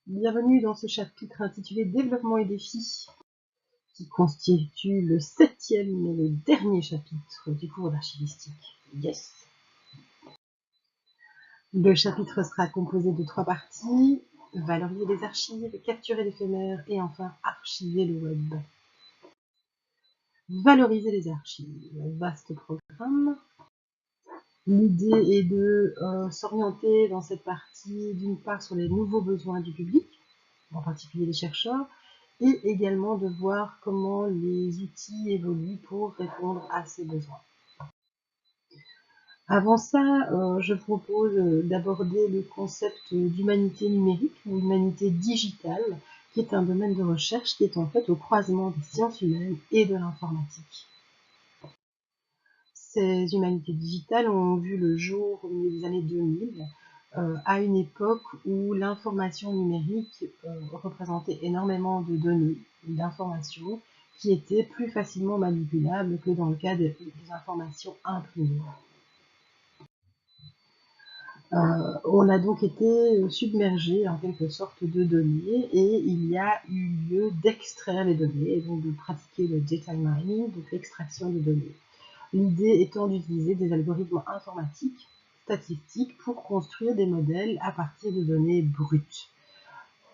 Bienvenue dans ce chapitre intitulé Développement et défis, qui constitue le 7e et le dernier chapitre du cours d'archivistique. Yes! Le chapitre sera composé de 3 parties: valoriser les archives, capturer l'éphémère et enfin archiver le web. Valoriser les archives, vaste programme. L'idée est de s'orienter dans cette partie d'une part sur les nouveaux besoins du public, en particulier les chercheurs, et également de voir comment les outils évoluent pour répondre à ces besoins. Avant ça, je propose d'aborder le concept d'humanité numérique ou humanité digitale, qui est un domaine de recherche qui est en fait au croisement des sciences humaines et de l'informatique. Ces humanités digitales ont vu le jour au milieu des années 2000, à une époque où l'information numérique représentait énormément de données, d'informations qui étaient plus facilement manipulables que dans le cas des informations imprimées. On a donc été submergé en quelque sorte de données et il y a eu lieu d'extraire les données et donc de pratiquer le data mining, donc l'extraction de données. L'idée étant d'utiliser des algorithmes informatiques, statistiques, pour construire des modèles à partir de données brutes.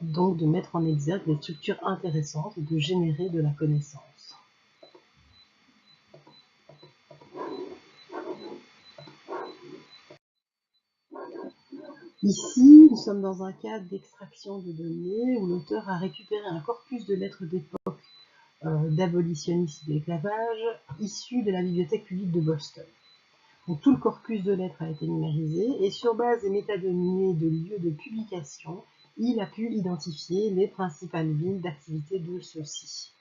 Donc de mettre en exergue des structures intéressantes et de générer de la connaissance. Ici, nous sommes dans un cas d'extraction de données où l'auteur a récupéré un corpus de lettres d'époque d'abolitionnisme de l'esclavage issu de la bibliothèque publique de Boston. Donc, tout le corpus de lettres a été numérisé et sur base des métadonnées de lieux de publication, il a pu identifier les principales villes d'activité de ceux-ci.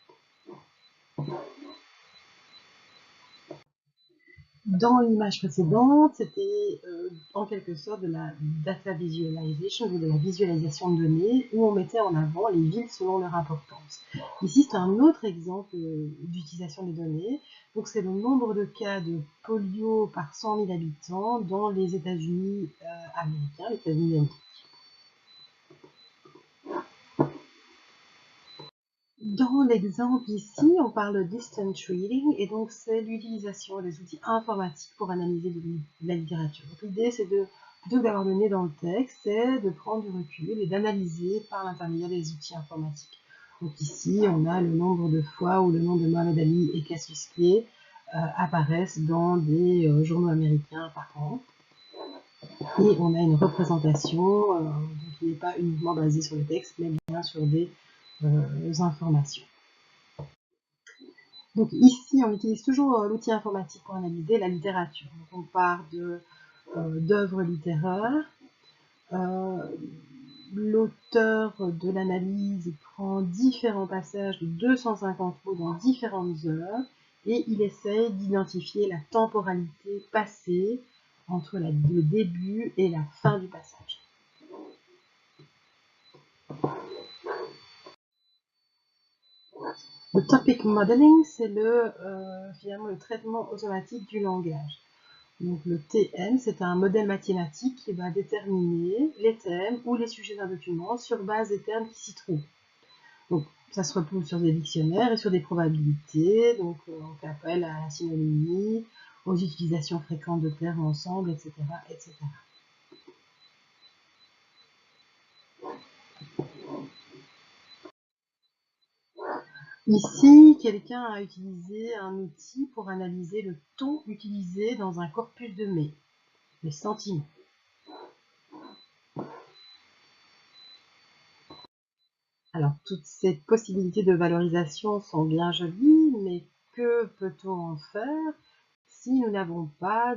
Dans l'image précédente, c'était en quelque sorte de la data visualization ou de la visualisation de données où on mettait en avant les villes selon leur importance. Ici, c'est un autre exemple d'utilisation des données. Donc, c'est le nombre de cas de polio par 100 000 habitants dans les États-Unis américains, les États-Unis d'Amérique. Dans l'exemple ici, on parle de distance reading et donc c'est l'utilisation des outils informatiques pour analyser de la littérature. L'idée c'est de, plutôt que d'avoir le nez dans le texte, c'est de prendre du recul et d'analyser par l'intermédiaire des outils informatiques. Donc ici, on a le nombre de fois où le nom de Mohamed Ali et Cassius Clay apparaissent dans des journaux américains par an. Et on a une représentation qui n'est pas uniquement basée sur le texte, mais bien sur des informations. Donc ici, on utilise toujours l'outil informatique pour analyser la littérature. Donc on part d'œuvres littéraires. L'auteur de l'analyse prend différents passages de 250 mots dans différentes œuvres et il essaye d'identifier la temporalité passée entre le début et la fin du passage. Le topic modeling, c'est finalement le traitement automatique du langage. Donc le TM, c'est un modèle mathématique qui va déterminer les thèmes ou les sujets d'un document sur base des termes qui s'y trouvent. Donc ça se repose sur des dictionnaires et sur des probabilités, donc on fait appel à la synonymie, aux utilisations fréquentes de termes ensemble, etc., etc. Ici, quelqu'un a utilisé un outil pour analyser le ton utilisé dans un corpus de mots, les sentiments. Alors, toutes ces possibilités de valorisation sont bien jolies, mais que peut-on en faire si nous n'avons pas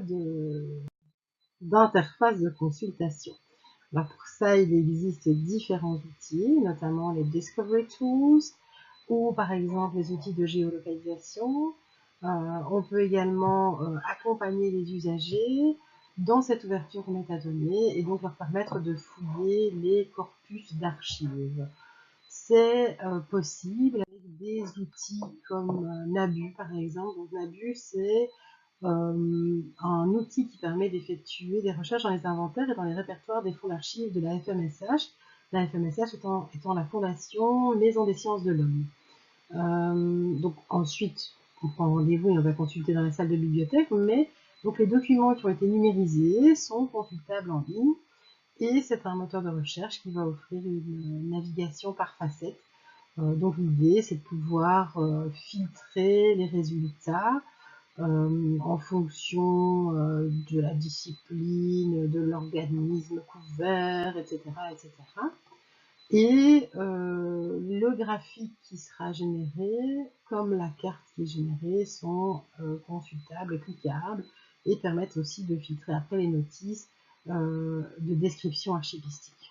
d'interface de consultation? Alors, pour ça, il existe différents outils, notamment les Discovery Tools, ou par exemple les outils de géolocalisation. On peut également accompagner les usagers dans cette ouverture aux métadonnées et donc leur permettre de fouiller les corpus d'archives. C'est possible avec des outils comme Nabu par exemple. Donc Nabu, c'est un outil qui permet d'effectuer des recherches dans les inventaires et dans les répertoires des fonds d'archives de la FMSH la FMSH étant la Fondation Maison des Sciences de l'Homme. Donc ensuite, on prend rendez-vous et on va consulter dans la salle de bibliothèque, mais donc les documents qui ont été numérisés sont consultables en ligne, et c'est un moteur de recherche qui va offrir une navigation par facettes. Donc l'idée, c'est de pouvoir filtrer les résultats en fonction de la discipline, de l'organisme couvert, etc., etc. Et le graphique qui sera généré, comme la carte qui est générée, sont consultables et cliquables, et permettent aussi de filtrer après les notices de description archivistique.